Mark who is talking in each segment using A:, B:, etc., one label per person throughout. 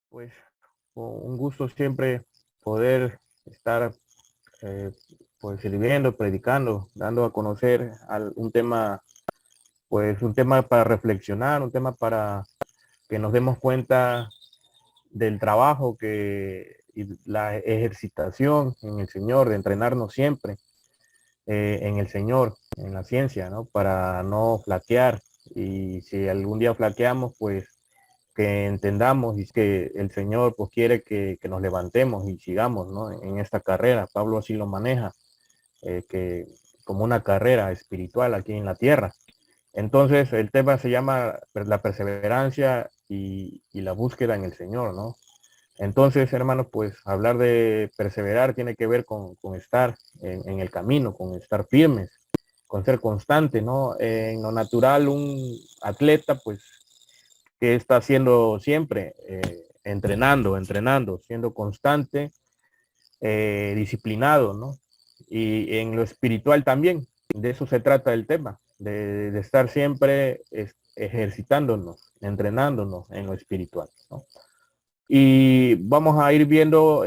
A: Pues un gusto siempre poder estar eh, pues sirviendo, predicando, dando a conocer un tema, pues un tema para reflexionar, un tema para que nos demos cuenta del trabajo y la ejercitación en el Señor, de entrenarnos siempre en el Señor, en la ciencia, ¿no? Para no flaquear. Y si algún día flaqueamos, pues que entendamos y que el Señor pues quiere que nos levantemos y sigamos, ¿no? En esta carrera. Pablo así lo maneja, que como una carrera espiritual aquí en la tierra. Entonces el tema se llama la perseverancia y la búsqueda en el Señor, ¿no? Entonces, hermanos, pues hablar de perseverar tiene que ver con estar en el camino, con estar firmes, con ser constante, ¿no? En lo natural, un atleta, pues que está haciendo siempre, entrenando, siendo constante, disciplinado, ¿no? Y en lo espiritual también, de eso se trata el tema, de estar siempre ejercitándonos, entrenándonos en lo espiritual, ¿no? Y vamos a ir viendo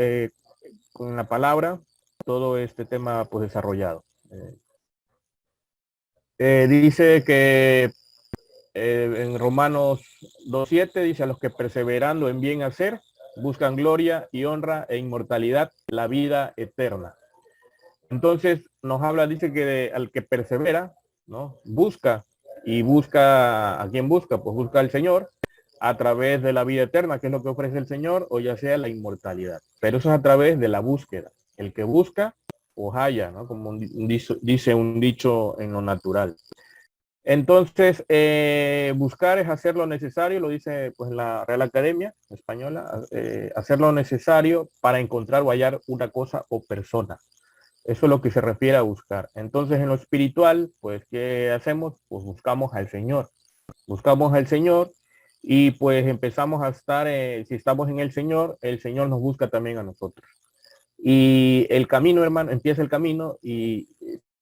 A: con la palabra todo este tema pues desarrollado. Dice que en Romanos 2:7 dice: a los que perseverando en bien hacer buscan gloria y honra e inmortalidad, la vida eterna. Entonces nos habla, dice que al que persevera, ¿no? Busca, y busca, ¿a quién busca? Pues busca al Señor a través de la vida eterna, que es lo que ofrece el Señor, o ya sea la inmortalidad. Pero eso es a través de la búsqueda. El que busca, pues halla, ¿no? Como dice un dicho en lo natural. Entonces, buscar es hacer lo necesario, lo dice pues la Real Academia Española, hacer lo necesario para encontrar o hallar una cosa o persona. Eso es lo que se refiere a buscar. Entonces, en lo espiritual, pues, ¿qué hacemos? Pues buscamos al Señor. Buscamos al Señor y pues empezamos a estar, si estamos en el Señor nos busca también a nosotros. Y el camino, hermano, empieza el camino y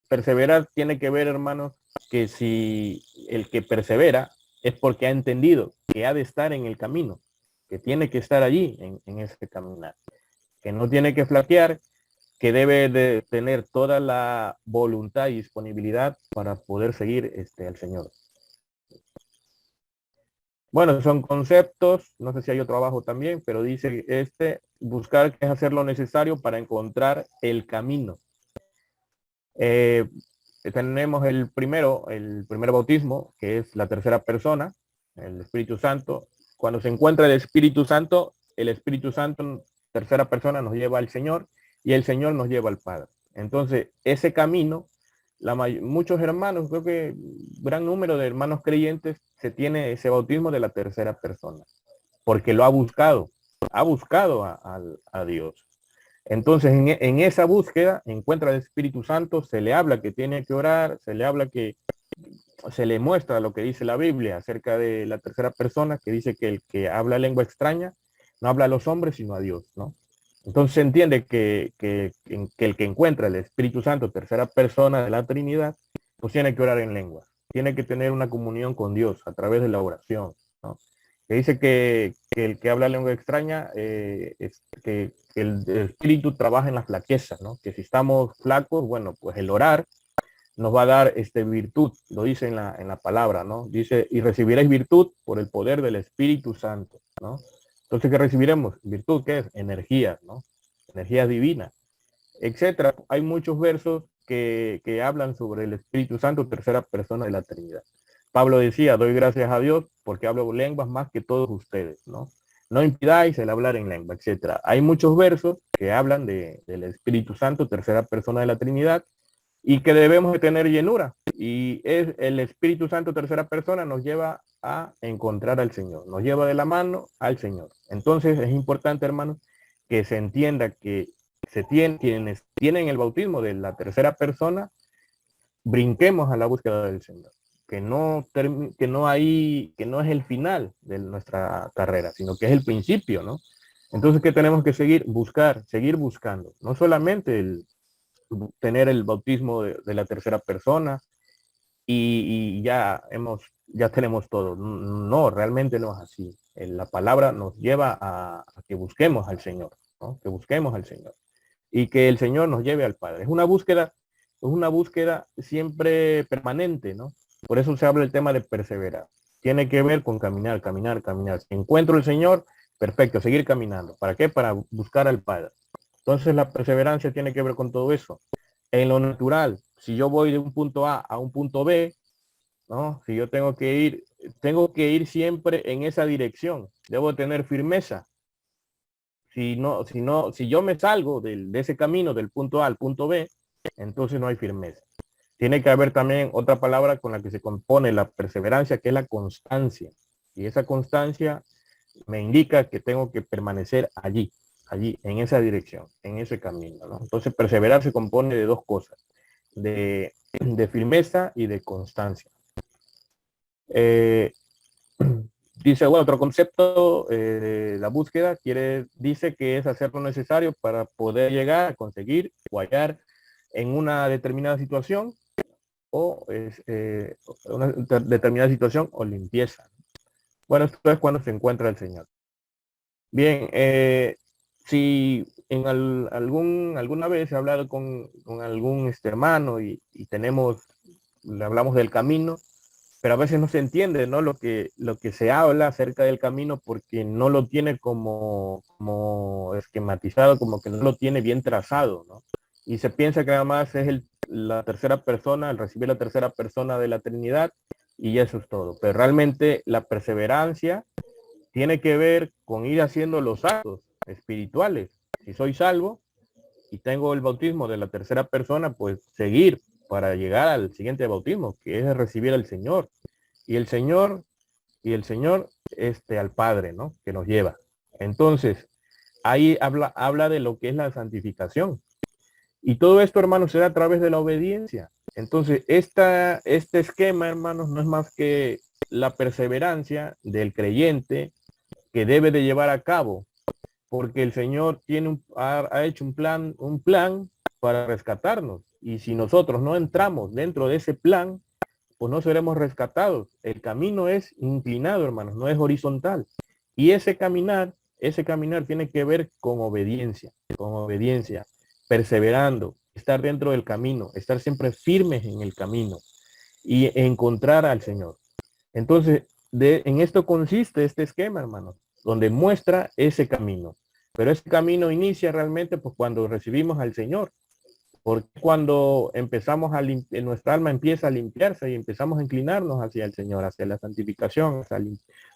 A: perseverar tiene que ver, hermanos, que si el que persevera es porque ha entendido que ha de estar en el camino, que tiene que estar allí en ese caminar, que no tiene que flaquear, que debe de tener toda la voluntad y disponibilidad para poder seguir al Señor. Bueno, son conceptos, no sé si hay otro abajo también, pero dice buscar que es hacer lo necesario para encontrar el camino. Eh, tenemos el primer bautismo, que es la tercera persona, el Espíritu Santo. Cuando se encuentra el Espíritu Santo en tercera persona nos lleva al Señor y el Señor nos lleva al Padre. Entonces, ese camino, muchos hermanos, creo que gran número de hermanos creyentes se tiene ese bautismo de la tercera persona, porque lo ha buscado a Dios. Entonces, en esa búsqueda encuentra el Espíritu Santo, se le habla que tiene que orar, se le habla que se le muestra lo que dice la Biblia acerca de la tercera persona, que dice que el que habla lengua extraña no habla a los hombres, sino a Dios, ¿no? Entonces se entiende que el que encuentra el Espíritu Santo, tercera persona de la Trinidad, pues tiene que orar en lengua, tiene que tener una comunión con Dios a través de la oración, ¿no? Que dice que el que habla lengua extraña, que el Espíritu trabaja en la flaqueza, ¿no? Que si estamos flacos, bueno, pues el orar nos va a dar virtud, lo dice en la palabra, ¿no? Dice, y recibiréis virtud por el poder del Espíritu Santo, ¿no? Entonces, ¿qué recibiremos? Virtud, ¿qué es? Energía, ¿no? Energía divina, etcétera. Hay muchos versos que hablan sobre el Espíritu Santo, tercera persona de la Trinidad. Pablo decía, doy gracias a Dios porque hablo lenguas más que todos ustedes, ¿no? No impidáis el hablar en lengua, etcétera. Hay muchos versos que hablan del Espíritu Santo, tercera persona de la Trinidad, y que debemos de tener llenura. Y es el Espíritu Santo, tercera persona, nos lleva a encontrar al Señor, nos lleva de la mano al Señor. Entonces es importante, hermanos, que se entienda que quienes tienen el bautismo de la tercera persona, brinquemos a la búsqueda del Señor. Que no es el final de nuestra carrera, sino que es el principio, ¿no? Entonces, ¿qué tenemos que seguir? Seguir buscando. No solamente tener el bautismo de la tercera persona y ya tenemos todo. No, realmente no es así. La palabra nos lleva a que busquemos al Señor, ¿no? Que busquemos al Señor y que el Señor nos lleve al Padre. Es una búsqueda siempre permanente, ¿no? Por eso se habla el tema de perseverar. Tiene que ver con caminar, caminar, caminar. Si encuentro el Señor, perfecto, seguir caminando. ¿Para qué? Para buscar al Padre. Entonces la perseverancia tiene que ver con todo eso. En lo natural, si yo voy de un punto A a un punto B, ¿no? Si yo tengo que ir siempre en esa dirección. Debo tener firmeza. Si yo me salgo de ese camino del punto A al punto B, entonces no hay firmeza. Tiene que haber también otra palabra con la que se compone la perseverancia, que es la constancia. Y esa constancia me indica que tengo que permanecer allí, en esa dirección, en ese camino, ¿no? Entonces, perseverar se compone de dos cosas, de firmeza y de constancia. Dice, bueno, otro concepto de la búsqueda dice que es hacer lo necesario para poder llegar a conseguir o hallar en una determinada situación o una determinada situación o limpieza. Bueno, esto es cuando se encuentra el Señor. Bien, si en alguna vez he hablado con algún hermano y le hablamos del camino, pero a veces no se entiende, ¿no? Lo que se habla acerca del camino porque no lo tiene como esquematizado, como que no lo tiene bien trazado, ¿no? Y se piensa que nada más es la tercera persona, el recibir la tercera persona de la Trinidad, y eso es todo. Pero realmente la perseverancia tiene que ver con ir haciendo los actos espirituales. Si soy salvo y tengo el bautismo de la tercera persona, pues seguir para llegar al siguiente bautismo, que es recibir al Señor. Y el Señor, al Padre, ¿no? Que nos lleva. Entonces, ahí habla de lo que es la santificación. Y todo esto, hermanos, se da a través de la obediencia. Entonces, este esquema, hermanos, no es más que la perseverancia del creyente que debe de llevar a cabo, porque el Señor ha hecho un plan para rescatarnos. Y si nosotros no entramos dentro de ese plan, pues no seremos rescatados. El camino es inclinado, hermanos, no es horizontal. Y ese caminar tiene que ver con obediencia, perseverando, estar dentro del camino, estar siempre firmes en el camino y encontrar al Señor. Entonces, en esto consiste este esquema, hermanos, donde muestra ese camino. Pero ese camino inicia realmente pues, cuando recibimos al Señor. Porque cuando nuestra alma empieza a limpiarse y empezamos a inclinarnos hacia el Señor, hacia la santificación,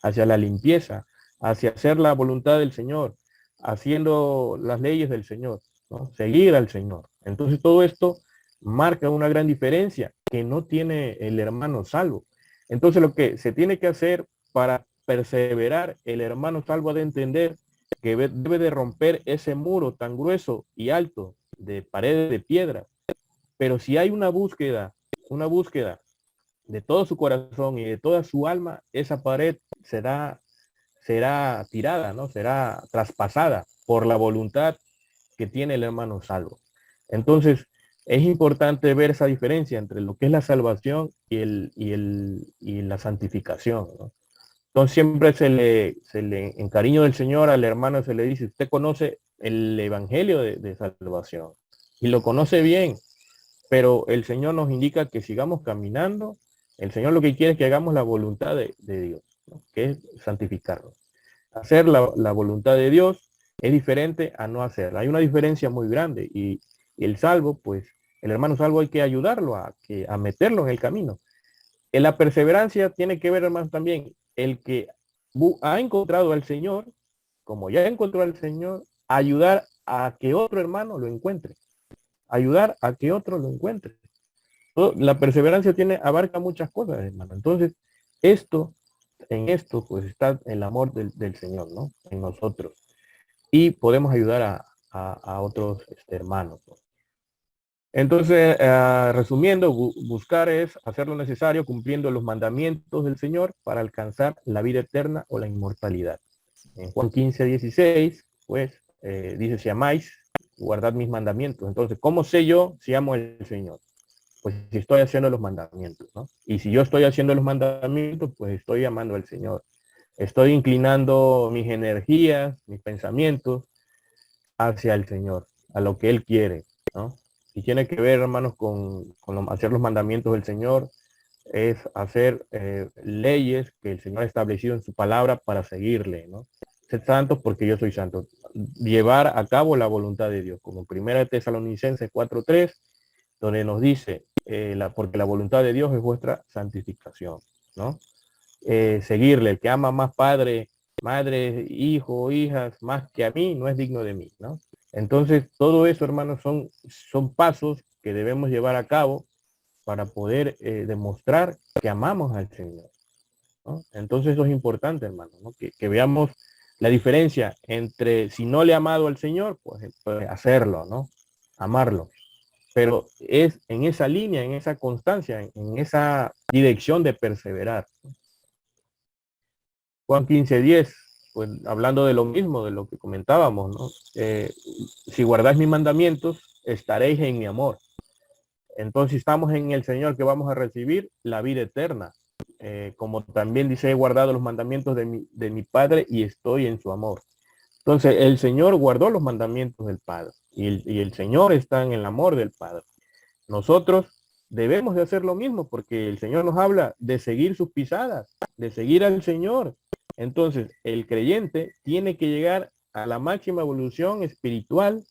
A: hacia la limpieza, hacia hacer la voluntad del Señor, haciendo las leyes del Señor, ¿no? Seguir al Señor. Entonces todo esto marca una gran diferencia que no tiene el hermano salvo. Entonces lo que se tiene que hacer para perseverar, el hermano salvo ha de entender que debe de romper ese muro tan grueso y alto de paredes de piedra. Pero si hay una búsqueda de todo su corazón y de toda su alma, esa pared será tirada, ¿no? Será traspasada por la voluntad que tiene el hermano salvo. Entonces, es importante ver esa diferencia entre lo que es la salvación y la santificación, ¿no? Entonces siempre en cariño del Señor al hermano se le dice, usted conoce el evangelio de salvación y lo conoce bien, pero el Señor nos indica que sigamos caminando. El Señor lo que quiere es que hagamos la voluntad de Dios, ¿no? Que es santificarnos. Hacer la voluntad de Dios es diferente a no hacerla. Hay una diferencia muy grande y el salvo, pues el hermano salvo hay que ayudarlo a meterlo en el camino. En la perseverancia tiene que ver, hermanos, también el que ha encontrado al Señor, como ya encontró al Señor, ayudar a que otro hermano lo encuentre. Ayudar a que otro lo encuentre. La perseverancia abarca muchas cosas, hermano. Entonces, en esto, pues está el amor del Señor, ¿no? En nosotros. Y podemos ayudar a otros hermanos, ¿no? Entonces, resumiendo, buscar es hacer lo necesario cumpliendo los mandamientos del Señor para alcanzar la vida eterna o la inmortalidad. En Juan 15:16, pues, dice, si amáis, guardad mis mandamientos. Entonces, ¿cómo sé yo si amo al Señor? Pues si estoy haciendo los mandamientos, ¿no? Y si yo estoy haciendo los mandamientos, pues estoy amando al Señor. Estoy inclinando mis energías, mis pensamientos hacia el Señor, a lo que Él quiere, ¿no? Y tiene que ver, hermanos, con hacer los mandamientos del Señor, es hacer leyes que el Señor ha establecido en su palabra para seguirle, ¿no? Ser santos porque yo soy santo. Llevar a cabo la voluntad de Dios, como en 1 Tesalonicenses 4:3, donde nos dice, porque la voluntad de Dios es vuestra santificación, ¿no? Seguirle, el que ama más padre, madre, hijo, hijas, más que a mí, no es digno de mí, ¿no? Entonces, todo eso, hermanos, son pasos que debemos llevar a cabo para poder demostrar que amamos al Señor, ¿no? Entonces eso es importante, hermano, ¿no? Que veamos la diferencia entre si no le he amado al Señor, pues hacerlo, ¿no? Amarlo. Pero es en esa línea, en esa constancia, en esa dirección de perseverar. Juan 15:10, pues hablando de lo mismo, de lo que comentábamos, ¿no? Si guardáis mis mandamientos, estaréis en mi amor. Entonces estamos en el Señor que vamos a recibir la vida eterna. Como también dice, he guardado los mandamientos de mi Padre y estoy en su amor. Entonces el Señor guardó los mandamientos del Padre y el Señor está en el amor del Padre. Nosotros debemos de hacer lo mismo porque el Señor nos habla de seguir sus pisadas, de seguir al Señor. Entonces el creyente tiene que llegar a la máxima evolución espiritual,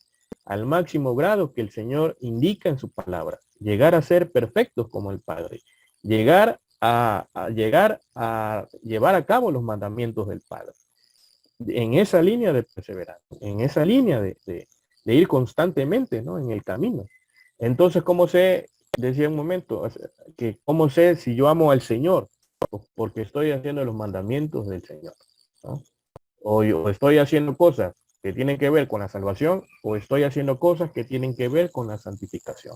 A: al máximo grado que el Señor indica en su palabra, llegar a ser perfectos como el Padre, llegar a llevar a cabo los mandamientos del Padre. En esa línea de perseverar, en esa línea de ir constantemente, ¿no? En el camino. Entonces, ¿cómo sé? Decía un momento, que cómo sé si yo amo al Señor, porque estoy haciendo los mandamientos del Señor, ¿no? O estoy haciendo cosas que tienen que ver con la salvación, o estoy haciendo cosas que tienen que ver con la santificación.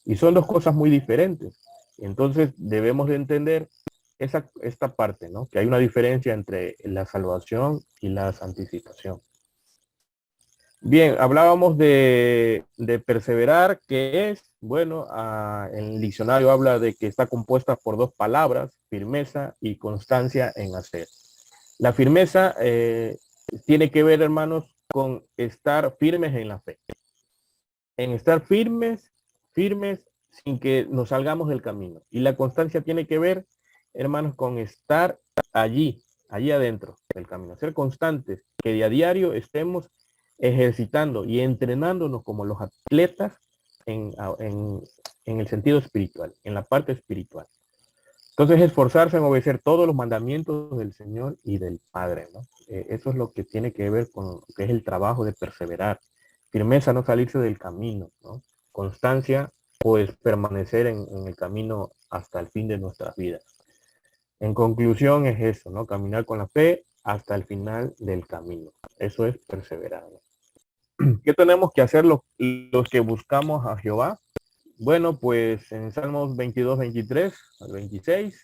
A: Y son dos cosas muy diferentes. Entonces debemos de entender esta parte, ¿no? Que hay una diferencia entre la salvación y la santificación. Bien, hablábamos de perseverar, que es, bueno, en el diccionario habla de que está compuesta por dos palabras, firmeza y constancia en hacer. La firmeza tiene que ver, hermanos, con estar firmes en la fe, en estar firmes sin que nos salgamos del camino. Y la constancia tiene que ver, hermanos, con estar allí adentro del camino, ser constantes, que de a diario estemos ejercitando y entrenándonos como los atletas en, en, en el sentido espiritual, en la parte espiritual. Entonces, esforzarse en obedecer todos los mandamientos del Señor y del Padre, ¿no? Eso es lo que tiene que ver con lo que es el trabajo de perseverar. Firmeza, no salirse del camino, ¿no? Constancia, pues permanecer en el camino hasta el fin de nuestras vidas. En conclusión es eso, ¿no? Caminar con la fe hasta el final del camino. Eso es perseverar, ¿no? ¿Qué tenemos que hacer los que buscamos a Jehová? Bueno, pues en Salmos 22:23 al 26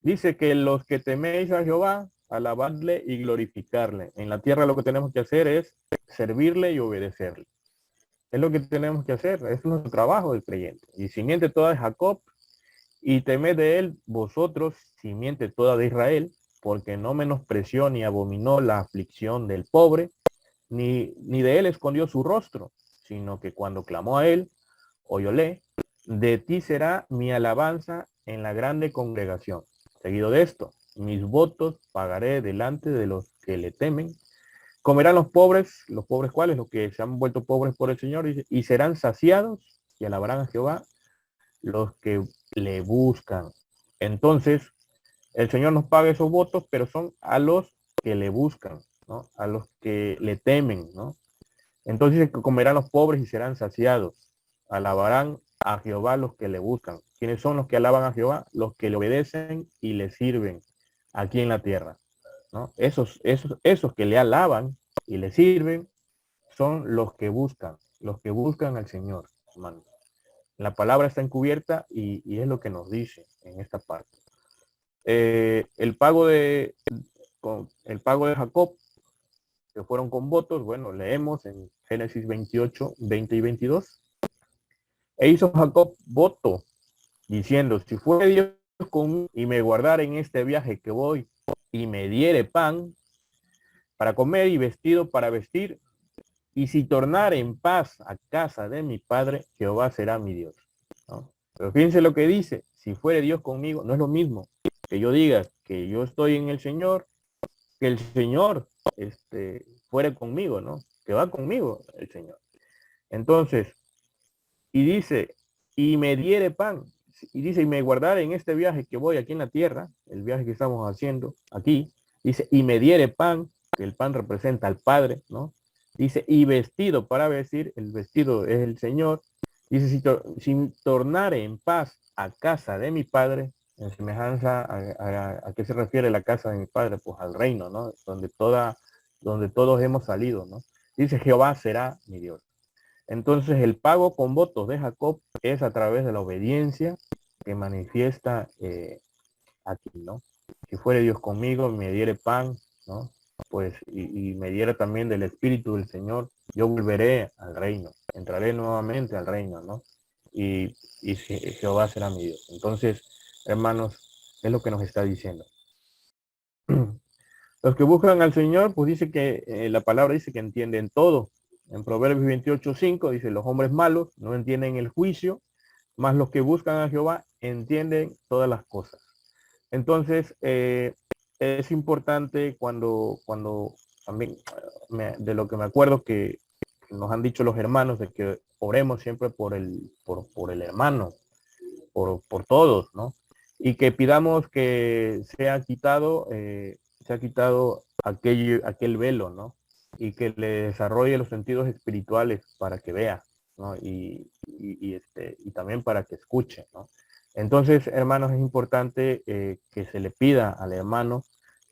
A: dice que los que teméis a Jehová, alabadle y glorificarle. En la tierra lo que tenemos que hacer es servirle y obedecerle. Es lo que tenemos que hacer, es nuestro trabajo del creyente. Y simiente toda de Jacob, y temed de él vosotros, simiente toda de Israel, porque no menospreció ni abominó la aflicción del pobre, ni de él escondió su rostro, sino que cuando clamó a él, oyóle, de ti será mi alabanza en la grande congregación. Seguido de esto, mis votos pagaré delante de los que le temen. Comerán los pobres cuáles, los que se han vuelto pobres por el Señor, y serán saciados y alabarán a Jehová los que le buscan. Entonces, el Señor nos paga esos votos, pero son a los que le buscan, ¿no? A los que le temen, ¿no? Entonces comerán los pobres y serán saciados. Alabarán a Jehová los que le buscan. ¿Quiénes son los que alaban a Jehová? Los que le obedecen y le sirven aquí en la tierra, ¿no? Esos que le alaban y le sirven son los que buscan al Señor, hermano. La palabra está encubierta y es lo que nos dice en esta parte. El pago de Jacob, que fueron con votos, bueno, leemos en Génesis 28, 20 y 22. E hizo Jacob voto, diciendo, si fue Dios conmigo y me guardara en este viaje que voy, y me diere pan para comer y vestido para vestir, y si tornare en paz a casa de mi padre, Jehová será mi Dios, ¿no? Pero fíjense lo que dice, si fuere Dios conmigo, no es lo mismo que yo diga que yo estoy en el Señor, que el Señor fuere conmigo, ¿no? Que va conmigo el Señor. Entonces, y dice, y me diere pan, y dice, y me guardare en este viaje que voy aquí en la tierra, el viaje que estamos haciendo aquí, dice, y me diere pan, que el pan representa al Padre, ¿no? Dice, y vestido para vestir, el vestido es el Señor. Dice, si tornare en paz a casa de mi Padre, en semejanza a qué se refiere la casa de mi Padre, pues al reino, ¿no? Donde todos hemos salido, ¿no? Dice, Jehová será mi Dios. Entonces el pago con votos de Jacob es a través de la obediencia que manifiesta aquí, ¿no? Si fuere Dios conmigo, me diere pan, ¿no? Pues, y me diera también del Espíritu del Señor, yo volveré al reino, entraré nuevamente al reino, ¿no? Y Jehová será mi Dios. Entonces, hermanos, es lo que nos está diciendo. Los que buscan al Señor, pues dice que la palabra dice que entienden todo. En Proverbios 28:5 dice, los hombres malos no entienden el juicio, mas los que buscan a Jehová entienden todas las cosas. Entonces, es importante cuando también de lo que me acuerdo que nos han dicho los hermanos, de que oremos siempre por el hermano, por todos, ¿no? Y que pidamos que sea quitado aquel velo, ¿no? Y que le desarrolle los sentidos espirituales para que vea, ¿no? Y también para que escuche, ¿no? Entonces, hermanos, es importante que se le pida al hermano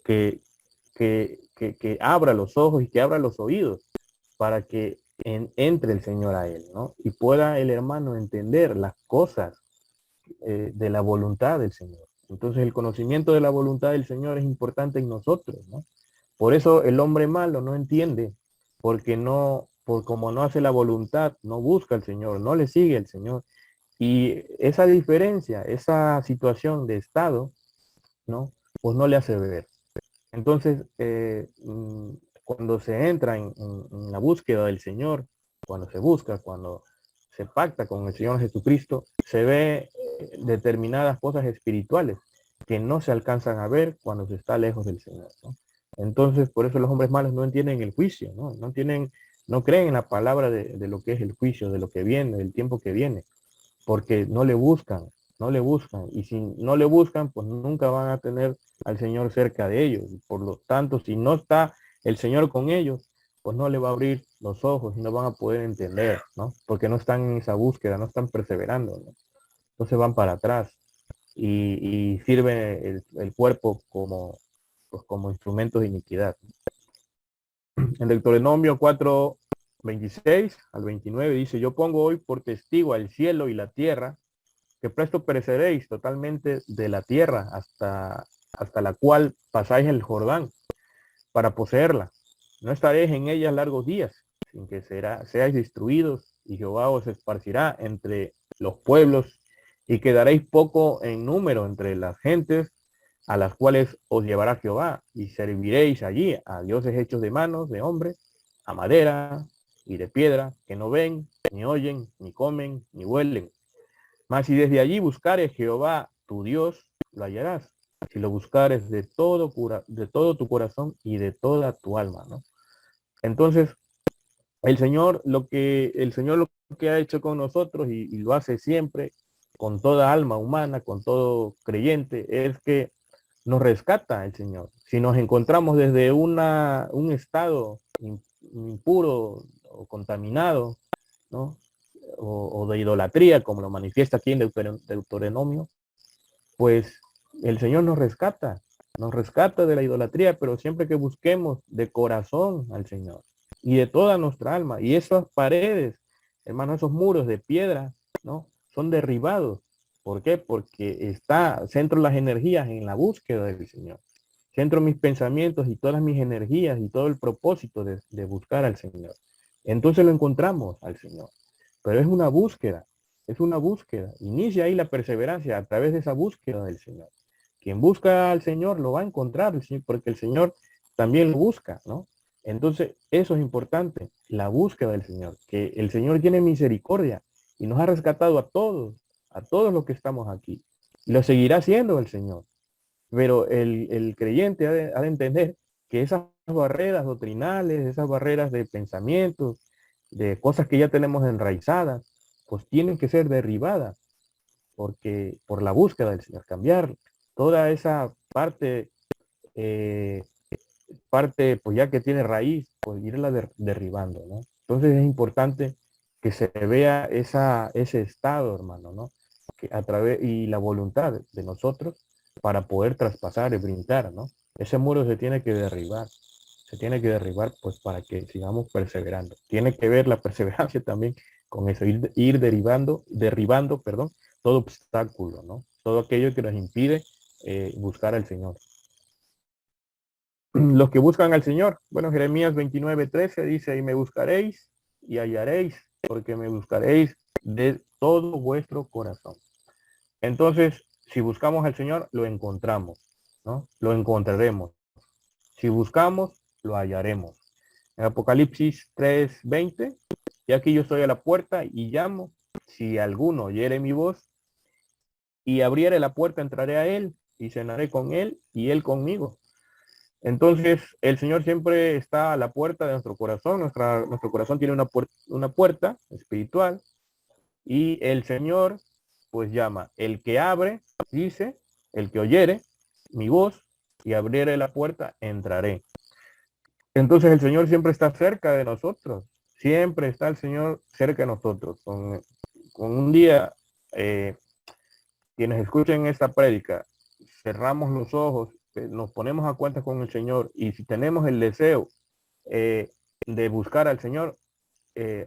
A: que, que abra los ojos y que abra los oídos para que entre el Señor a él, ¿no? Y pueda el hermano entender las cosas de la voluntad del Señor. Entonces el conocimiento de la voluntad del Señor es importante en nosotros, ¿no? Por eso el hombre malo no entiende, porque como no hace la voluntad, no busca al Señor, no le sigue al Señor. Y esa diferencia, esa situación de estado, ¿no? Pues no le hace ver. Entonces, cuando se entra en la búsqueda del Señor, cuando se busca, cuando se pacta con el Señor Jesucristo, se ve determinadas cosas espirituales que no se alcanzan a ver cuando se está lejos del Señor, ¿no? Entonces, por eso los hombres malos no entienden el juicio, ¿no? No creen en la palabra de lo que es el juicio, de lo que viene, del tiempo que viene, porque no le buscan, y si no le buscan, pues nunca van a tener al Señor cerca de ellos. Por lo tanto, si no está el Señor con ellos, pues no le va a abrir los ojos y no van a poder entender, ¿no? Porque no están en esa búsqueda, no están perseverando, ¿no? Entonces van para atrás y sirve el cuerpo pues como instrumento de iniquidad. En Deuteronomio 4:26 al 29 dice, yo pongo hoy por testigo al cielo y la tierra, que presto pereceréis totalmente de la tierra hasta la cual pasáis el Jordán para poseerla. No estaréis en ella largos días, sin que seáis destruidos, y Jehová os esparcirá entre los pueblos, y quedaréis poco en número entre las gentes a las cuales os llevará Jehová, y serviréis allí a dioses hechos de manos de hombres, a madera y de piedra, que no ven, ni oyen, ni comen, ni huelen. Mas si desde allí buscares Jehová tu Dios, lo hallarás. Si lo buscares de todo tu corazón y de toda tu alma, ¿no? Entonces, el Señor lo que ha hecho con nosotros y lo hace siempre, con toda alma humana, con todo creyente, es que nos rescata el Señor. Si nos encontramos desde un estado impuro o contaminado, ¿no? O de idolatría, como lo manifiesta aquí en Deuteronomio, pues el Señor nos rescata de la idolatría, pero siempre que busquemos de corazón al Señor y de toda nuestra alma. Y esas paredes, hermano, esos muros de piedra, ¿no? Son derribados. ¿Por qué? Porque centro las energías en la búsqueda del Señor. Centro mis pensamientos y todas mis energías y todo el propósito de buscar al Señor. Entonces lo encontramos al Señor. Pero es una búsqueda, es una búsqueda. Inicia ahí la perseverancia a través de esa búsqueda del Señor. Quien busca al Señor lo va a encontrar, porque el Señor también lo busca, ¿no? Entonces, eso es importante, la búsqueda del Señor, que el Señor tiene misericordia y nos ha rescatado a todos los que estamos aquí. Lo seguirá haciendo el Señor, pero el creyente ha de entender que esas barreras doctrinales, esas barreras de pensamientos, de cosas que ya tenemos enraizadas, pues tienen que ser derribadas porque por la búsqueda del Señor, cambiar toda esa eh, parte pues ya que tiene raíz, pues irla derribando, ¿no? Entonces es importante que se vea ese estado, hermano, ¿no? Que a través, y la voluntad de nosotros para poder traspasar y brincar, ¿no? Ese muro se tiene que derribar pues para que sigamos perseverando. Tiene que ver la perseverancia también con eso, ir derribando, perdón, todo obstáculo, ¿no? Todo aquello que nos impide buscar al Señor. Los que buscan al Señor, bueno, Jeremías 29:13 dice, y me buscaréis y hallaréis, porque me buscaréis de todo vuestro corazón. Entonces, si buscamos al Señor, lo encontramos, ¿no? Lo encontraremos. Si buscamos, lo hallaremos. En Apocalipsis 3:20, y aquí yo estoy a la puerta y llamo, si alguno oyere mi voz y abriere la puerta, entraré a él y cenaré con él y él conmigo. Entonces, el Señor siempre está a la puerta de nuestro corazón. Nuestro corazón tiene una puerta espiritual y el Señor pues llama. El que abre, dice, el que oyere mi voz y abriere la puerta, entraré. Entonces el Señor siempre está cerca de nosotros. Siempre está el Señor cerca de nosotros. Con un día, eh, quienes escuchen esta prédica, cerramos los ojos, nos ponemos a cuenta con el Señor y si tenemos el deseo eh, de buscar al Señor,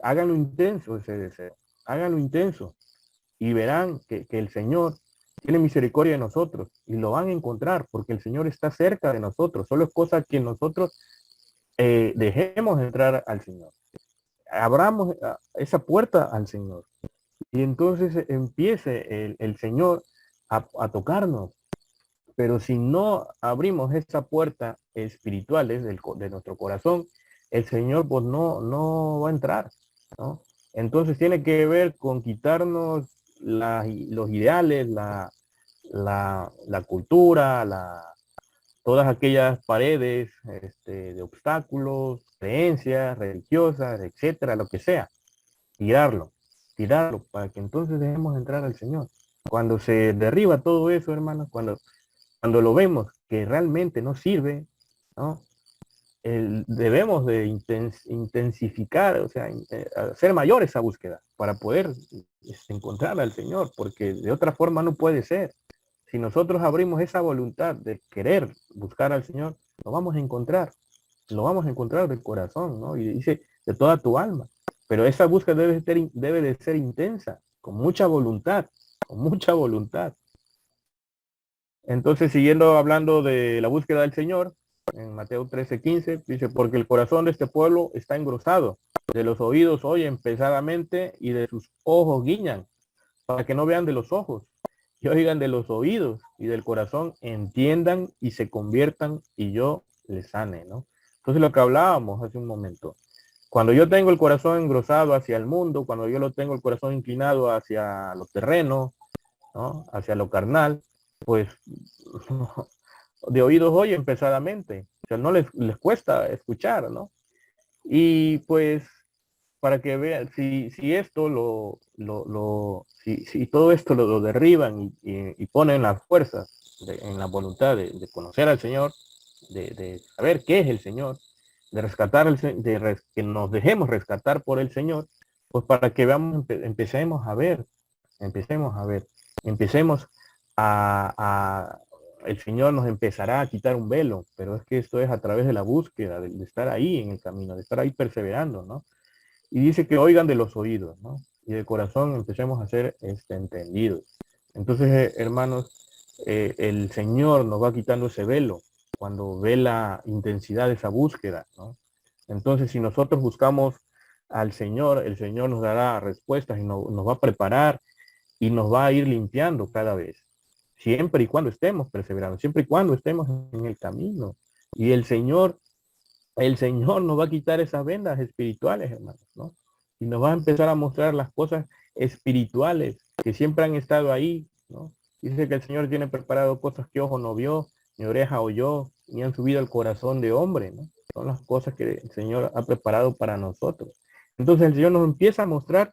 A: háganlo intenso ese deseo, háganlo intenso y verán que el Señor tiene misericordia de nosotros y lo van a encontrar porque el Señor está cerca de nosotros. Solo es cosa que nosotros dejemos entrar al Señor. Abramos esa puerta al Señor y entonces empiece el Señor a tocarnos. Pero si no abrimos esa puerta espiritual de nuestro corazón, el Señor pues no va a entrar, ¿no? Entonces tiene que ver con quitarnos los ideales, la cultura, todas aquellas paredes de obstáculos, creencias religiosas, etcétera, lo que sea, tirarlo, tirarlo para que entonces dejemos entrar al Señor. Cuando se derriba todo eso, hermanos, cuando lo vemos que realmente no sirve, ¿no? Debemos de intensificar, o sea, hacer mayor esa búsqueda para poder encontrar al Señor, porque de otra forma no puede ser. Si nosotros abrimos esa voluntad de querer buscar al Señor, lo vamos a encontrar del corazón, ¿no? Y dice, de toda tu alma. Pero esa búsqueda debe de ser intensa, con mucha voluntad, con mucha voluntad. Entonces, siguiendo hablando de la búsqueda del Señor, en Mateo 13:15, dice, porque el corazón de este pueblo está engrosado, de los oídos oyen pesadamente y de sus ojos guiñan, para que no vean de los ojos y oigan de los oídos y del corazón, entiendan y se conviertan y yo les sane, ¿no? Entonces, lo que hablábamos hace un momento, cuando yo tengo el corazón engrosado hacia el mundo, cuando yo lo tengo el corazón inclinado hacia lo terreno, ¿no? Hacia lo carnal, pues de oídos oyen pesadamente, o sea, no les cuesta escuchar, ¿no? Y pues para que vean, si esto si todo esto lo derriban y ponen las fuerzas en la voluntad de conocer al Señor, de saber qué es el Señor, de rescatar, que nos dejemos rescatar por el Señor, pues para que veamos, empecemos a ver, empecemos a ver, empecemos el Señor nos empezará a quitar un velo, pero es que esto es a través de la búsqueda, de estar ahí en el camino, de estar ahí perseverando, ¿no? Y dice que oigan de los oídos, ¿no? Y de corazón empecemos a ser entendidos. Entonces, hermanos, el Señor nos va quitando ese velo cuando ve la intensidad de esa búsqueda, ¿no? Entonces, si nosotros buscamos al Señor, el Señor nos dará respuestas y nos va a preparar y nos va a ir limpiando cada vez. siempre y cuando estemos perseverando, siempre y cuando estemos en el camino. Y el Señor nos va a quitar esas vendas espirituales, hermanos, ¿no? Y nos va a empezar a mostrar las cosas espirituales que siempre han estado ahí, ¿no? Dice que el Señor tiene preparado cosas que ojo no vio, ni oreja oyó, ni han subido al corazón de hombre, ¿no? Son las cosas que el Señor ha preparado para nosotros. Entonces el Señor nos empieza a mostrar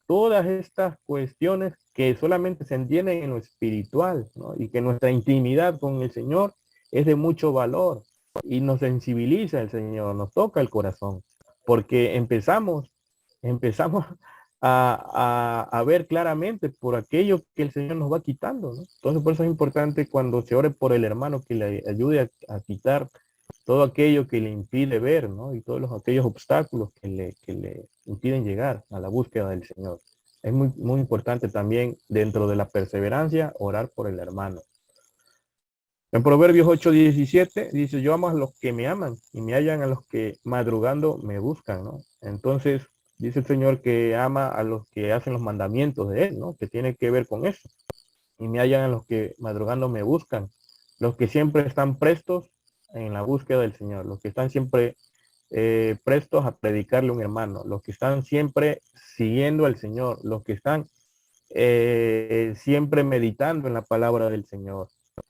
A: todas estas cuestiones que solamente se entienden en lo espiritual, ¿no? Y que nuestra intimidad con el Señor es de mucho valor y nos sensibiliza el Señor, nos toca el corazón, porque empezamos a ver claramente por aquello que el Señor nos va quitando, ¿no? Entonces por eso es importante cuando se ore por el hermano que le ayude a quitar todo aquello que le impide ver, ¿no? Y todos aquellos obstáculos que le impiden llegar a la búsqueda del Señor. Es muy importante también dentro de la perseverancia orar por el hermano. En Proverbios 8:17 dice, yo amo a los que me aman y me hallan a los que madrugando me buscan, ¿no? Entonces dice el Señor que ama a los que hacen los mandamientos de Él, ¿no? Que tiene que ver con eso. Y me hallan a los que madrugando me buscan, los que siempre están prestos en la búsqueda del Señor, los que están siempre prestos a predicarle a un hermano, los que están siempre siguiendo al Señor, los que están siempre meditando en la palabra del Señor,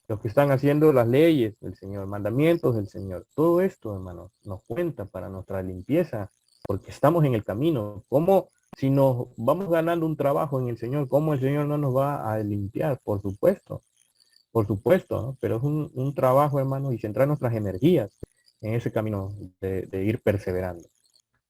A: los que están haciendo las leyes del Señor, mandamientos del Señor. Todo esto, hermanos, nos cuenta para nuestra limpieza, porque estamos en el camino. ¿Cómo si nos vamos ganando un trabajo en el Señor, cómo el Señor no nos va a limpiar? Por supuesto, ¿no? Pero es un trabajo, hermanos, y centrar nuestras energías en ese camino de ir perseverando.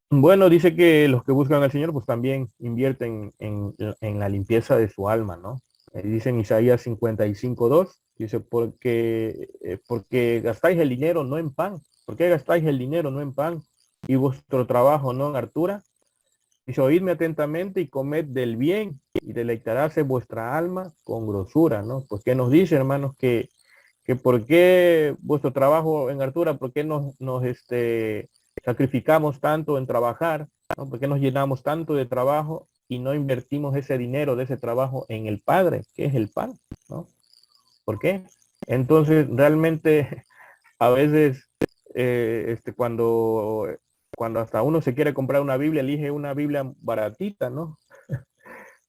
A: Bueno, dice que los que buscan al Señor, pues también invierten en la limpieza de su alma, ¿no? Dice en Isaías 55:2, dice, porque gastáis el dinero no en pan. ¿Por qué gastáis el dinero no en pan? Y vuestro trabajo no en hartura. Dice, oídme atentamente y comed del bien y deleitaráse vuestra alma con grosura, ¿no? Pues que nos dice, hermanos, que por qué vuestro trabajo en hartura, por qué sacrificamos tanto en trabajar, ¿no? ¿Por qué nos llenamos tanto de trabajo y no invertimos ese dinero de ese trabajo en el Padre, que es el pan, ¿no? ¿Por qué? Entonces, realmente, a veces, cuando hasta uno se quiere comprar una Biblia, elige una Biblia baratita, ¿no?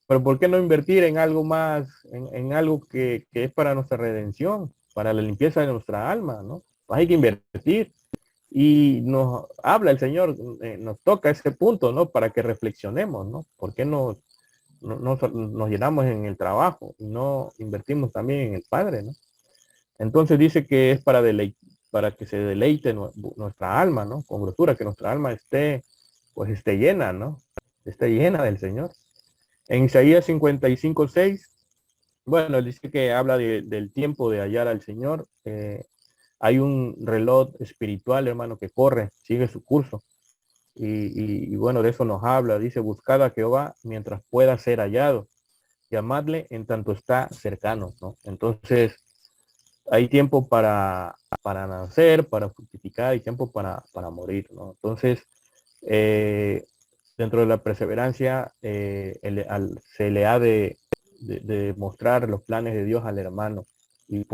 A: Pero ¿por qué no invertir en algo más, en algo que es para nuestra redención, para la limpieza de nuestra alma, ¿no? Pues hay que invertir. Y nos habla el Señor, nos toca ese punto, ¿no? Para que reflexionemos, ¿no? ¿Por qué nos llenamos en el trabajo y no invertimos también en el Padre, ¿no? Entonces dice que es para que se deleite nuestra alma, ¿no? Con grosura, que nuestra alma pues esté llena, ¿no? Esté llena del Señor. En Isaías 55:6, bueno, dice que habla del tiempo de hallar al Señor. Hay un reloj espiritual, hermano, que corre, sigue su curso. Y bueno, de eso nos habla. Dice, buscad a Jehová mientras pueda ser hallado. Llamadle en tanto está cercano, ¿no? Entonces, hay tiempo para nacer, para fructificar y tiempo para morir, ¿no? Entonces, dentro de la perseverancia, se le ha de mostrar los planes de Dios al hermano y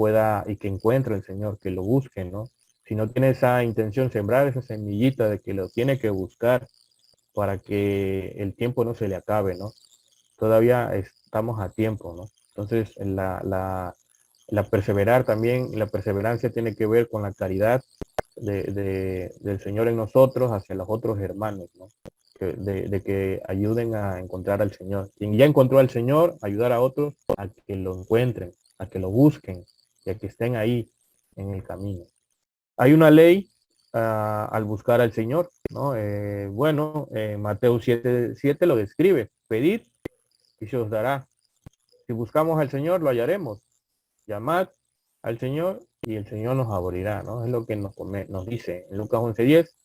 A: que encuentre el Señor, que lo busque, ¿no? Si no tiene esa intención, sembrar esa semillita de que lo tiene que buscar para que el tiempo no se le acabe, ¿no? Todavía estamos a tiempo, ¿no? Entonces, la perseverar también, la perseverancia tiene que ver con la caridad del Señor en nosotros hacia los otros hermanos, ¿no? De que ayuden a encontrar al Señor. Quien ya encontró al Señor, ayudar a otros a que lo encuentren, a que lo busquen y a que estén ahí en el camino. Hay una ley al buscar al Señor, ¿no? Mateo 7:7 lo describe. Pedid y se os dará. Si buscamos al Señor, lo hallaremos. Llamad al Señor y el Señor nos abrirá, ¿no? Es lo que nos dice en Lucas 11:10.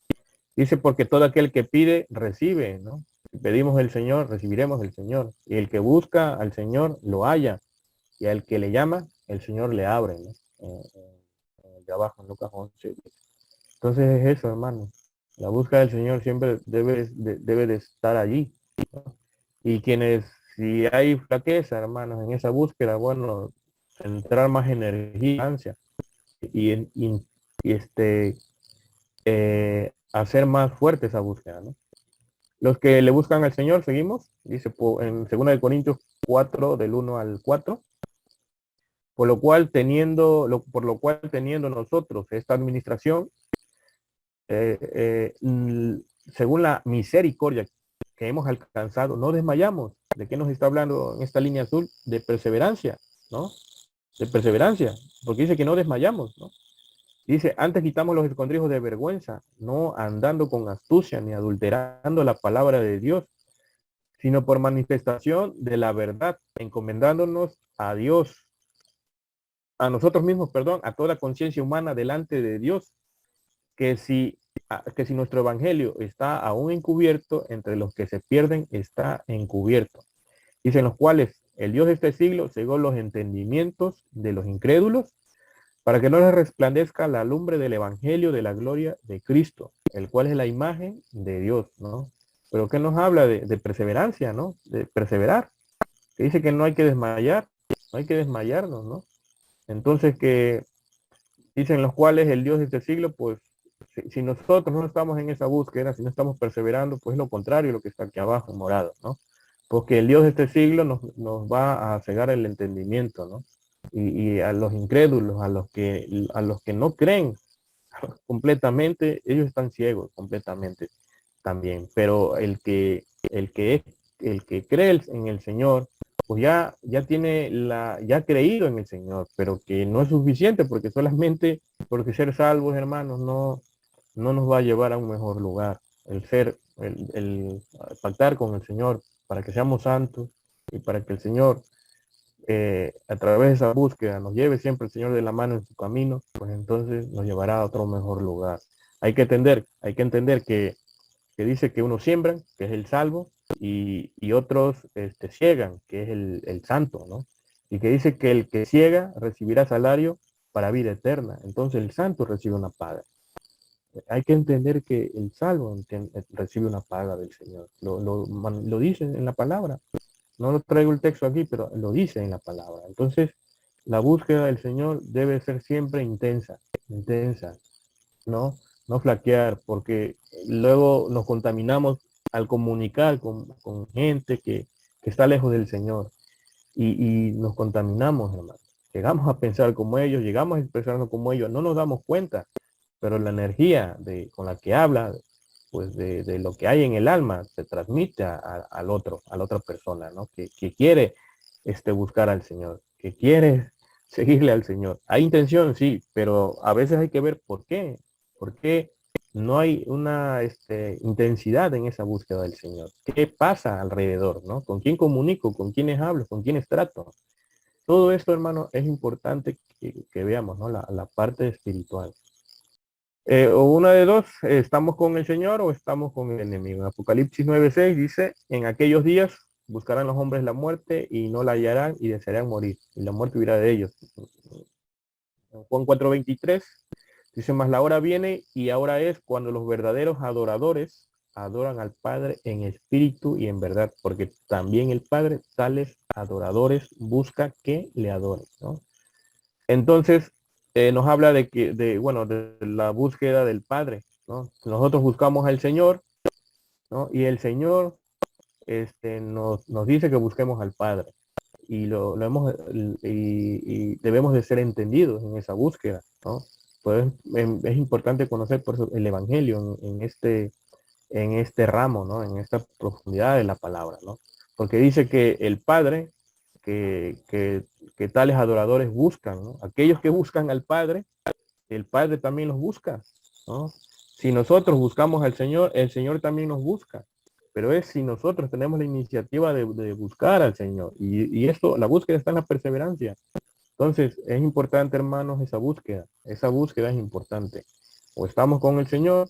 A: Dice, porque todo aquel que pide, recibe, ¿no? Si pedimos el Señor, recibiremos el Señor. Y el que busca al Señor, lo halla. Y al que le llama, el Señor le abre, ¿no? De abajo, en Lucas 11. Entonces es eso, hermano. La búsqueda del Señor siempre debe de estar allí, ¿no? Y si hay flaqueza, hermanos, en esa búsqueda, bueno, entrar más energía, ansia, y, hacer más fuerte esa búsqueda, ¿no? Los que le buscan al Señor, seguimos, dice en 2 Corintios 4, del 1 al 4, por lo cual teniendo nosotros esta administración, según la misericordia que hemos alcanzado, no desmayamos. ¿De qué nos está hablando en esta línea azul? De perseverancia, ¿no? De perseverancia, porque dice que no desmayamos, ¿no? Dice, antes quitamos los escondrijos de vergüenza, no andando con astucia ni adulterando la palabra de Dios, sino por manifestación de la verdad, encomendándonos a Dios, a nosotros mismos, perdón, a toda conciencia humana delante de Dios, que si nuestro evangelio está aún encubierto, entre los que se pierden está encubierto. Dicen los cuales el Dios de este siglo cegó los entendimientos de los incrédulos, para que no les resplandezca la lumbre del evangelio de la gloria de Cristo, el cual es la imagen de Dios, ¿no? Pero que nos habla de perseverancia, ¿no? De perseverar, que dice que no hay que desmayar, no hay que desmayarnos, ¿no? Entonces que dicen los cuales el Dios de este siglo, pues si nosotros no estamos en esa búsqueda, si no estamos perseverando, pues lo contrario, lo que está aquí abajo, morado, ¿no? Porque el Dios de este siglo nos va a cegar el entendimiento, ¿no? Y a los incrédulos, a los que no creen completamente, ellos están ciegos completamente también. Pero el que cree en el Señor, pues ya ha creído en el Señor, pero que no es suficiente porque solamente porque ser salvos, hermanos, no nos va a llevar a un mejor lugar. El pactar con el Señor para que seamos santos y para que el Señor, a través de esa búsqueda, nos lleve siempre el Señor de la mano en su camino, pues entonces nos llevará a otro mejor lugar. Hay que entender que dice que unos siembran, que es el salvo, y otros ciegan, que es el santo, ¿no? Y que dice que el que ciega recibirá salario para vida eterna. Entonces el santo recibe una paga. Hay que entender que el salvo recibe una paga del Señor. Lo dice en la palabra. No lo traigo el texto aquí, pero lo dice en la palabra. Entonces, la búsqueda del Señor debe ser siempre intensa, intensa, ¿no? No flaquear, porque luego nos contaminamos al comunicar con gente que está lejos del Señor y nos contaminamos, hermano. Llegamos a pensar como ellos, llegamos a expresarnos como ellos, no nos damos cuenta, pero la energía con la que habla, pues de lo que hay en el alma, se transmite al otro, a la otra persona, ¿no? Que quiere buscar al Señor, que quiere seguirle al Señor. Hay intención, sí, pero a veces hay que ver por qué no hay una intensidad en esa búsqueda del Señor. ¿Qué pasa alrededor, no? ¿Con quién comunico? ¿Con quiénes hablo? ¿Con quiénes trato? Todo esto, hermano, es importante que veamos, ¿no? La parte espiritual. O una de dos, estamos con el Señor o estamos con el enemigo. En Apocalipsis 9:6 dice, en aquellos días buscarán los hombres la muerte y no la hallarán y desearán morir. Y la muerte huirá de ellos. En Juan 4:23 dice, mas la hora viene y ahora es cuando los verdaderos adoradores adoran al Padre en espíritu y en verdad, porque también el Padre tales adoradores busca que le adoren, ¿no? Entonces, nos habla de la búsqueda del Padre, ¿no? Nosotros buscamos al Señor, ¿no? Y el Señor nos dice que busquemos al Padre. Y y debemos de ser entendidos en esa búsqueda, ¿no? Pues es importante conocer por eso el Evangelio en este ramo, ¿no? En esta profundidad de la palabra, ¿no? Porque dice que el Padre, que tales adoradores buscan, ¿no? Aquellos que buscan al Padre, el Padre también los busca, ¿no? Si nosotros buscamos al Señor, el Señor también nos busca. Pero es si nosotros tenemos la iniciativa de buscar al Señor. Y esto, la búsqueda está en la perseverancia. Entonces, es importante, hermanos, esa búsqueda. Esa búsqueda es importante. O estamos con el Señor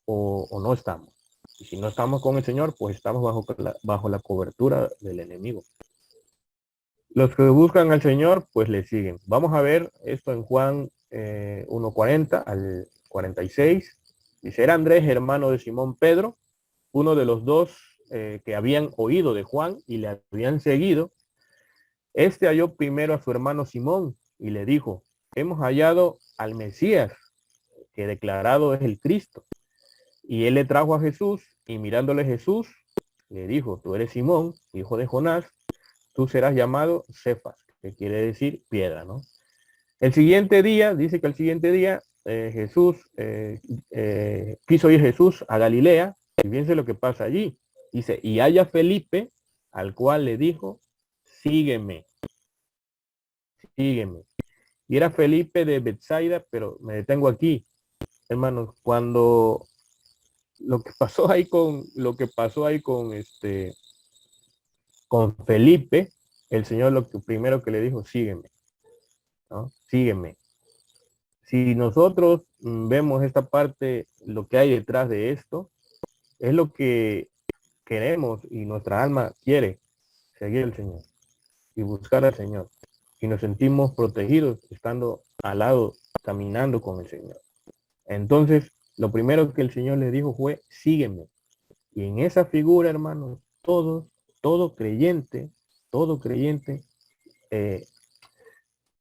A: o no estamos. Y si no estamos con el Señor, pues estamos bajo la cobertura del enemigo. Los que buscan al Señor, pues le siguen. Vamos a ver esto en Juan 1:40 al 46. Dice, era Andrés, hermano de Simón Pedro, uno de los dos que habían oído de Juan y le habían seguido. Este halló primero a su hermano Simón y le dijo, hemos hallado al Mesías, que declarado es el Cristo. Y él le trajo a Jesús, y mirándole Jesús, le dijo, tú eres Simón, hijo de Jonás, tú serás llamado Cefas, que quiere decir piedra, ¿no? El siguiente día, dice que el siguiente día quiso ir Jesús a Galilea, y fíjense lo que pasa allí. Dice, y halla Felipe, al cual le dijo, sígueme, sígueme. Y era Felipe de Bethsaida, pero me detengo aquí, hermanos, cuando lo que pasó ahí con Felipe, el Señor lo que primero que le dijo, sígueme, ¿no? Sígueme. Si nosotros vemos esta parte, lo que hay detrás de esto, es lo que queremos y nuestra alma quiere, seguir al Señor y buscar al Señor. Y nos sentimos protegidos estando al lado, caminando con el Señor. Entonces, lo primero que el Señor le dijo fue, sígueme. Y en esa figura, hermanos, todo creyente, todo creyente, eh,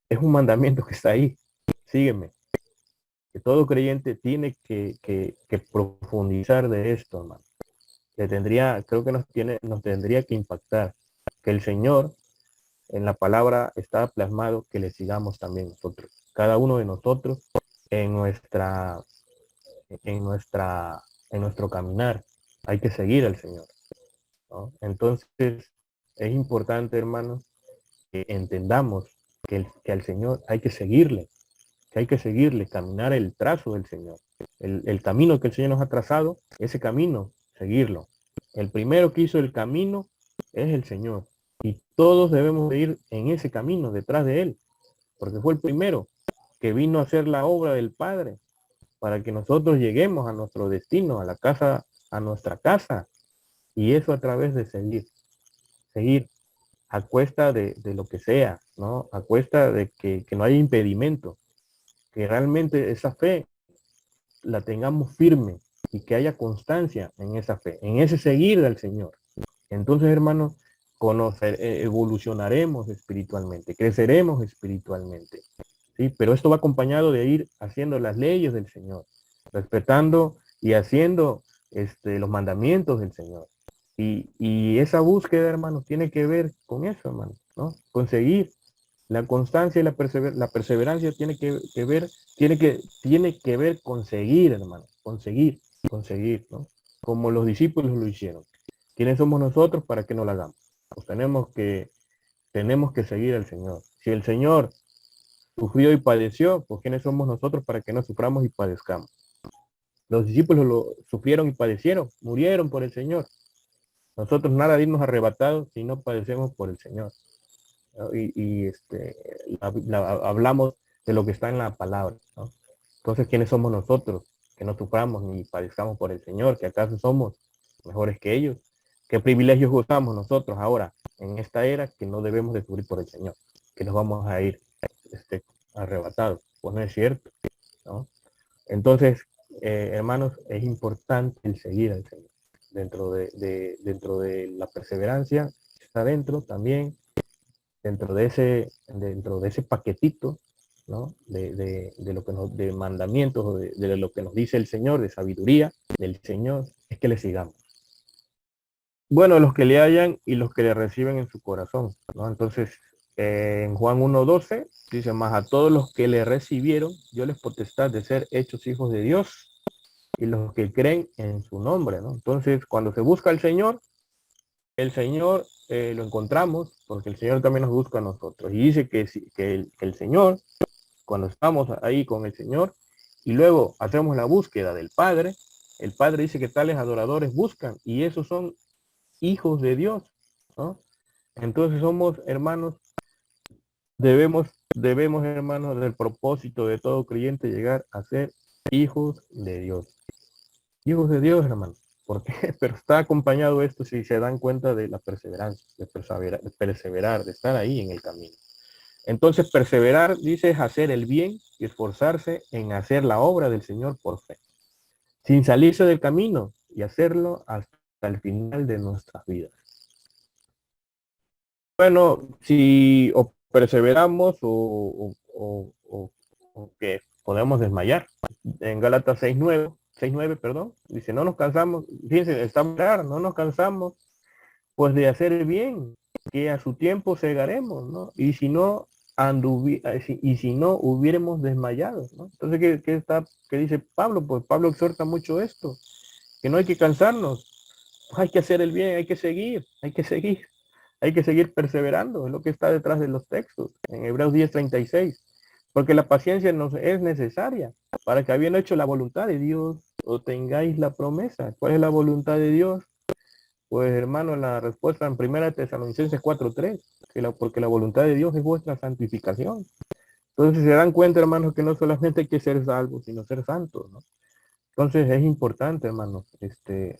A: es un mandamiento que está ahí. Sígueme. Que todo creyente tiene que profundizar de esto, hermano. Creo que nos tendría que impactar. Que el Señor, en la palabra está plasmado que le sigamos también nosotros. Cada uno de nosotros en nuestra, en nuestra, en nuestro caminar. Hay que seguir al Señor, ¿no? Entonces, es importante, hermanos, que entendamos que al Señor hay que seguirle, caminar el trazo del Señor. El camino que el Señor nos ha trazado, ese camino, seguirlo. El primero que hizo el camino es el Señor. Y todos debemos de ir en ese camino, detrás de Él, porque fue el primero que vino a hacer la obra del Padre, para que nosotros lleguemos a nuestro destino, a la casa, a nuestra casa. Y eso a través de seguir a cuesta de lo que sea, ¿no? A cuesta de que no haya impedimento, que realmente esa fe la tengamos firme y que haya constancia en esa fe, en ese seguir del Señor. Entonces, hermanos, evolucionaremos espiritualmente, creceremos espiritualmente, ¿sí? Pero esto va acompañado de ir haciendo las leyes del Señor, respetando y haciendo los mandamientos del Señor. Y esa búsqueda, hermanos, tiene que ver con eso, hermanos, ¿no? Conseguir la constancia y la perseverancia tiene que ver con seguir, hermano, conseguir, ¿no? Como los discípulos lo hicieron. ¿Quiénes somos nosotros para que no lo hagamos? Pues tenemos que seguir al Señor. Si el Señor sufrió y padeció, pues ¿quiénes somos nosotros para que no suframos y padezcamos? Los discípulos lo sufrieron y padecieron, murieron por el Señor. Nosotros nada de irnos arrebatados si no padecemos por el Señor. ¿No? Hablamos de lo que está en la palabra, ¿no? Entonces, ¿quiénes somos nosotros? Que no suframos ni padezcamos por el Señor, que acaso somos mejores que ellos. ¿Qué privilegios gozamos nosotros ahora en esta era que no debemos de sufrir por el Señor? Que nos vamos a ir arrebatados. Pues no es cierto, ¿no? Entonces, hermanos, es importante el seguir al Señor. Dentro de la perseverancia está dentro también dentro de ese paquetito, ¿no? De lo que de mandamientos o de lo que nos dice el Señor, de sabiduría del Señor, es que le sigamos. Bueno, los que le hallan y los que le reciben en su corazón, ¿no? Entonces, en Juan 1:12 dice, más a todos los que le recibieron, dio les potestad de ser hechos hijos de Dios y los que creen en su nombre, ¿no? Entonces, cuando se busca al Señor, el Señor lo encontramos porque el Señor también nos busca a nosotros. Y dice que el Señor, cuando estamos ahí con el Señor y luego hacemos la búsqueda del Padre, el Padre dice que tales adoradores buscan y esos son hijos de Dios, ¿no? Entonces somos hermanos, debemos hermanos del propósito de todo creyente llegar a ser hijos de Dios. Hijos de Dios, hermanos. ¿Por qué? Pero está acompañado esto si se dan cuenta de la perseverancia, de perseverar, de estar ahí en el camino. Entonces, perseverar, dice, es hacer el bien y esforzarse en hacer la obra del Señor por fe, sin salirse del camino y hacerlo hasta el final de nuestras vidas. Bueno, si o perseveramos o que podemos desmayar. En Gálatas 6:9, perdón, dice, no nos cansamos, fíjense, está claro, no nos cansamos pues de hacer el bien, que a su tiempo segaremos, ¿no? Y si no y si no hubiéramos desmayado, ¿no? Entonces, ¿qué dice Pablo? Pues Pablo exhorta mucho esto, que no hay que cansarnos, pues hay que hacer el bien, hay que seguir perseverando, es lo que está detrás de los textos, en Hebreos 10:36, porque la paciencia nos es necesaria para que habiendo hecho la voluntad de Dios, o tengáis la promesa. ¿Cuál es la voluntad de Dios? Pues hermano, la respuesta en 1 Tesalonicenses 4:3, porque la voluntad de Dios es vuestra santificación. Entonces se dan cuenta, hermanos, que no solamente hay que ser salvos, sino ser santos, ¿no? Entonces es importante, hermanos, de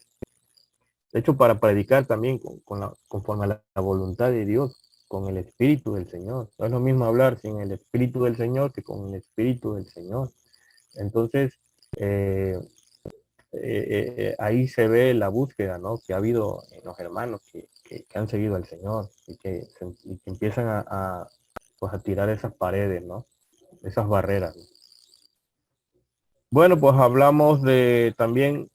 A: hecho, para predicar también conforme a la voluntad de Dios, con el Espíritu del Señor. No es lo mismo hablar sin el Espíritu del Señor que con el Espíritu del Señor. Entonces, eh, ahí se ve la búsqueda, ¿no? Que ha habido en los hermanos que han seguido al Señor y que empiezan pues a tirar esas paredes, ¿no? Esas barreras, ¿no? Bueno, pues hablamos también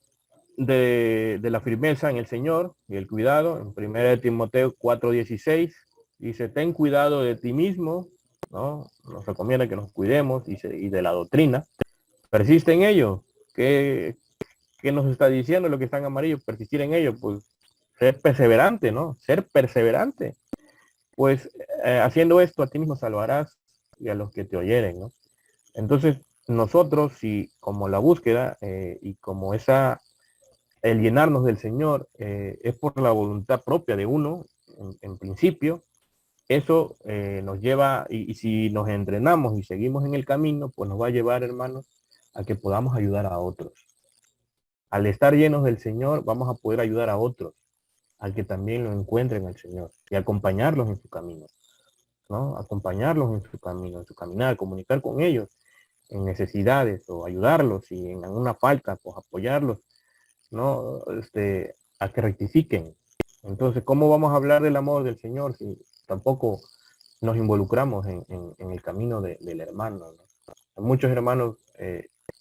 A: de la firmeza en el Señor y el cuidado. En 1 Timoteo 4:16 dice, ten cuidado de ti mismo, ¿no? Nos recomienda que nos cuidemos y de la doctrina. Persiste en ello. ¿Qué nos está diciendo lo que está en amarillo? Persistir en ello, pues ser perseverante, ¿no? Ser perseverante. Pues haciendo esto a ti mismo salvarás y a los que te oyeren, ¿no? Entonces, nosotros, si como la búsqueda y como el llenarnos del Señor es por la voluntad propia de uno, en principio, eso nos lleva, y si nos entrenamos y seguimos en el camino, pues nos va a llevar, hermanos, a que podamos ayudar a otros. Al estar llenos del Señor, vamos a poder ayudar a otros, a que también lo encuentren al Señor y acompañarlos en su camino, ¿no? Acompañarlos en su camino, en su caminar, comunicar con ellos en necesidades o ayudarlos y en alguna falta, pues apoyarlos, ¿no? A que rectifiquen. Entonces, ¿cómo vamos a hablar del amor del Señor si tampoco nos involucramos en el camino del hermano, ¿no? Muchos hermanos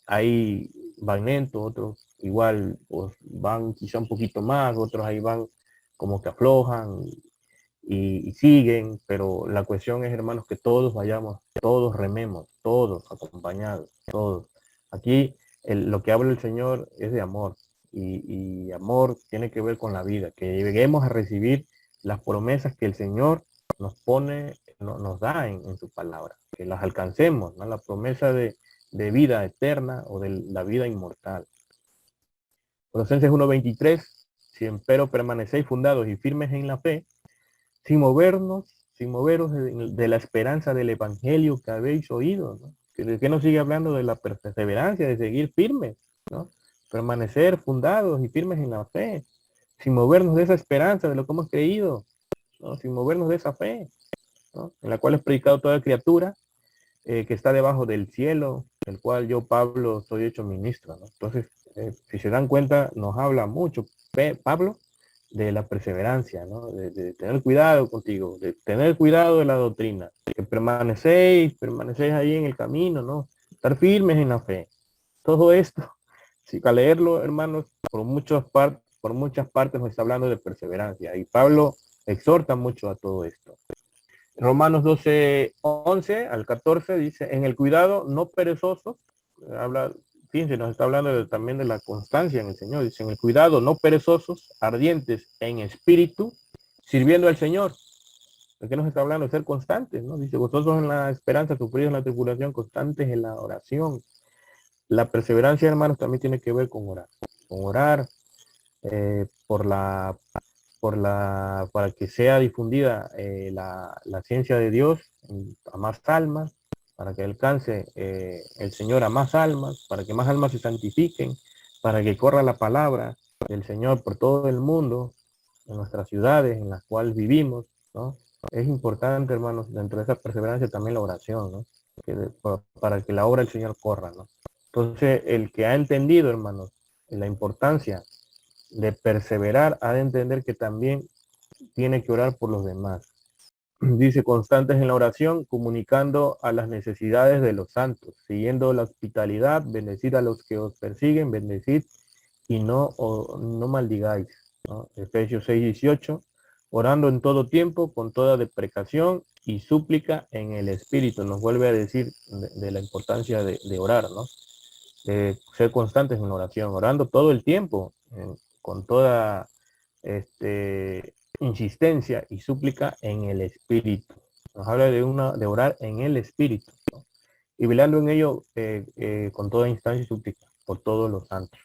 A: ahí van lentos, otros igual pues, van quizá un poquito más, otros ahí van como que aflojan y siguen, pero la cuestión es, hermanos, que todos vayamos, todos rememos, todos acompañados, todos. Aquí lo que habla el Señor es de amor, y amor tiene que ver con la vida, que lleguemos a recibir las promesas que el Señor nos pone, nos da en su palabra, que las alcancemos, ¿no? La promesa de vida eterna o de la vida inmortal. Colosenses 1:23, si empero permanecéis fundados y firmes en la fe, sin moveros de la esperanza del evangelio que habéis oído, ¿no? ¿Qué nos sigue hablando? De la perseverancia, de seguir firmes, ¿no? Permanecer fundados y firmes en la fe, sin movernos de esa esperanza, de lo que hemos creído, ¿no? Sin movernos de esa fe, ¿no? En la cual es predicado toda criatura que está debajo del cielo, del cual yo, Pablo, soy hecho ministro, ¿no? Entonces, si se dan cuenta, nos habla mucho Pablo de la perseverancia, ¿no? De tener cuidado contigo, de tener cuidado de la doctrina, que permanecéis ahí en el camino, ¿no? Estar firmes en la fe. Todo esto, si al leerlo, hermanos, por muchas partes nos está hablando de perseverancia, y Pablo exhorta mucho a todo esto. Romanos 12:11 al 14 dice, en el cuidado no perezosos, habla, fíjense, nos está hablando también de la constancia en el Señor, dice, en el cuidado no perezosos, ardientes en espíritu, sirviendo al Señor. ¿De qué nos está hablando? De ser constantes, ¿no? Dice, vosotros en la esperanza, sufridos en la tribulación, constantes en la oración. La perseverancia, hermanos, también tiene que ver con orar por para que sea difundida la ciencia de Dios a más almas, para que alcance el Señor a más almas, para que más almas se santifiquen, para que corra la palabra del Señor por todo el mundo, en nuestras ciudades en las cuales vivimos, ¿no? Es importante, hermanos, dentro de esa perseverancia también la oración, ¿no? Para que la obra del Señor corra, ¿no? Entonces, el que ha entendido, hermanos, la importancia de perseverar, ha de entender que también tiene que orar por los demás. Dice, constantes en la oración, comunicando a las necesidades de los santos, siguiendo la hospitalidad, bendecid a los que os persiguen, bendecid y no maldigáis, ¿no? Efesios 6:18, orando en todo tiempo, con toda deprecación y súplica en el Espíritu. Nos vuelve a decir de la importancia de orar, ¿no? De ser constantes en la oración, orando todo el tiempo, con toda insistencia y súplica en el Espíritu. Nos habla de orar en el Espíritu, ¿no? Y velando en ello con toda instancia y súplica por todos los santos.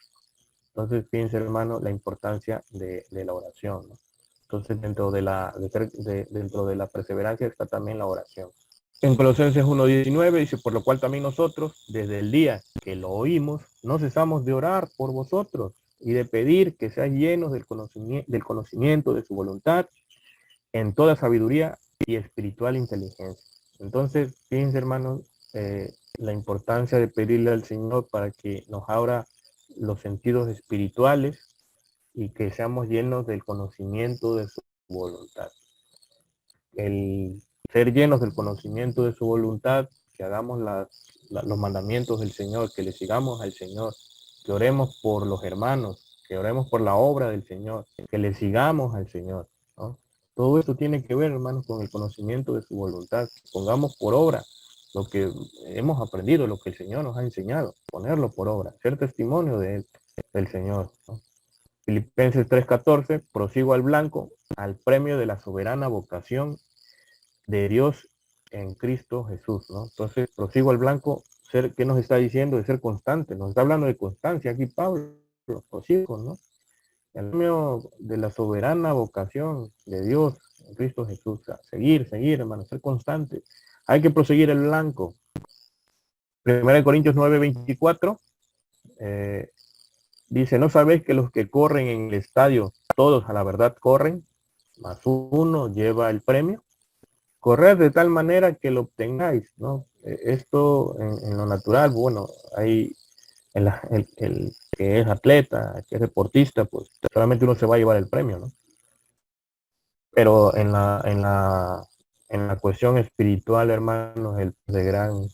A: Entonces, fíjense, hermano, la importancia de la oración, ¿no? Entonces, dentro de la perseverancia está también la oración. En Colosenses 1:19 dice, por lo cual también nosotros, desde el día que lo oímos, no cesamos de orar por vosotros y de pedir que seáis llenos del conocimiento de su voluntad en toda sabiduría y espiritual inteligencia. Entonces, fíjense, hermanos, la importancia de pedirle al Señor para que nos abra los sentidos espirituales y que seamos llenos del conocimiento de su voluntad. El ser llenos del conocimiento de su voluntad, que hagamos los mandamientos del Señor, que le sigamos al Señor, que oremos por los hermanos, que oremos por la obra del Señor, que le sigamos al Señor, ¿no? Todo esto tiene que ver, hermanos, con el conocimiento de su voluntad. Pongamos por obra lo que hemos aprendido, lo que el Señor nos ha enseñado, ponerlo por obra, ser testimonio de él, del Señor, ¿no? Filipenses 3:14, prosigo al blanco, al premio de la soberana vocación de Dios en Cristo Jesús, ¿no? Entonces, prosigo al blanco, ¿qué nos está diciendo? De ser constante, nos está hablando de constancia aquí Pablo, prosigo, ¿no? El premio de la soberana vocación de Dios en Cristo Jesús, o sea, seguir, hermano, ser constante. Hay que proseguir el blanco. 1 Corintios 9:24 dice, ¿no sabéis que los que corren en el estadio, todos a la verdad corren, mas uno lleva el premio? Correr de tal manera que lo obtengáis, ¿no? Esto en lo natural, bueno, hay el que es atleta, que es deportista, pues solamente uno se va a llevar el premio, ¿no? Pero en la cuestión espiritual, hermanos, es de gran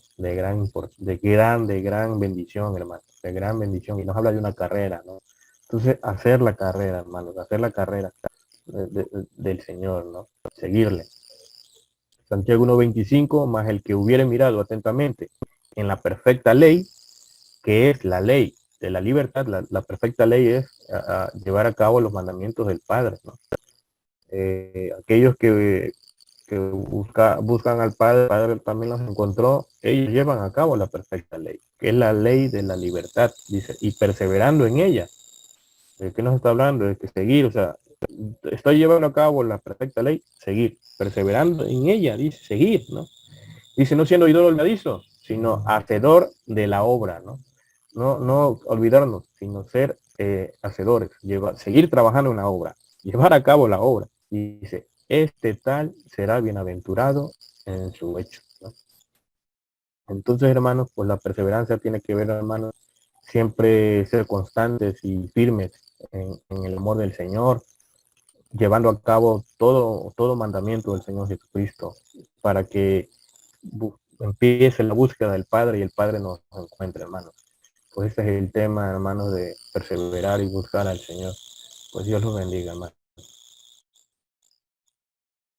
A: bendición, hermanos, de gran bendición. Y nos habla de una carrera, ¿no? Entonces, hacer la carrera, hermanos, hacer la carrera del Señor, ¿no? Seguirle. Santiago 1:25, más el que hubiere mirado atentamente en la perfecta ley, que es la ley de la libertad, la perfecta ley es llevar a cabo los mandamientos del Padre, ¿no? Aquellos que buscan al Padre, el Padre también los encontró, ellos llevan a cabo la perfecta ley, que es la ley de la libertad, dice, y perseverando en ella. ¿De qué nos está hablando? De que seguir, o sea, estoy llevando a cabo la perfecta ley, seguir, perseverando en ella, dice, seguir, ¿no? Dice, no siendo oidor olvidadizo, sino hacedor de la obra, ¿no? No olvidarnos, sino ser hacedores, seguir trabajando en la obra, llevar a cabo la obra. Y dice, este tal será bienaventurado en su hecho, ¿no? Entonces, hermanos, pues la perseverancia tiene que ver, hermanos, siempre ser constantes y firmes en el amor del Señor, llevando a cabo todo mandamiento del Señor Jesucristo, para que empiece la búsqueda del Padre y el Padre nos encuentre, hermanos. Pues este es el tema, hermanos, de perseverar y buscar al Señor. Pues Dios los bendiga, hermanos.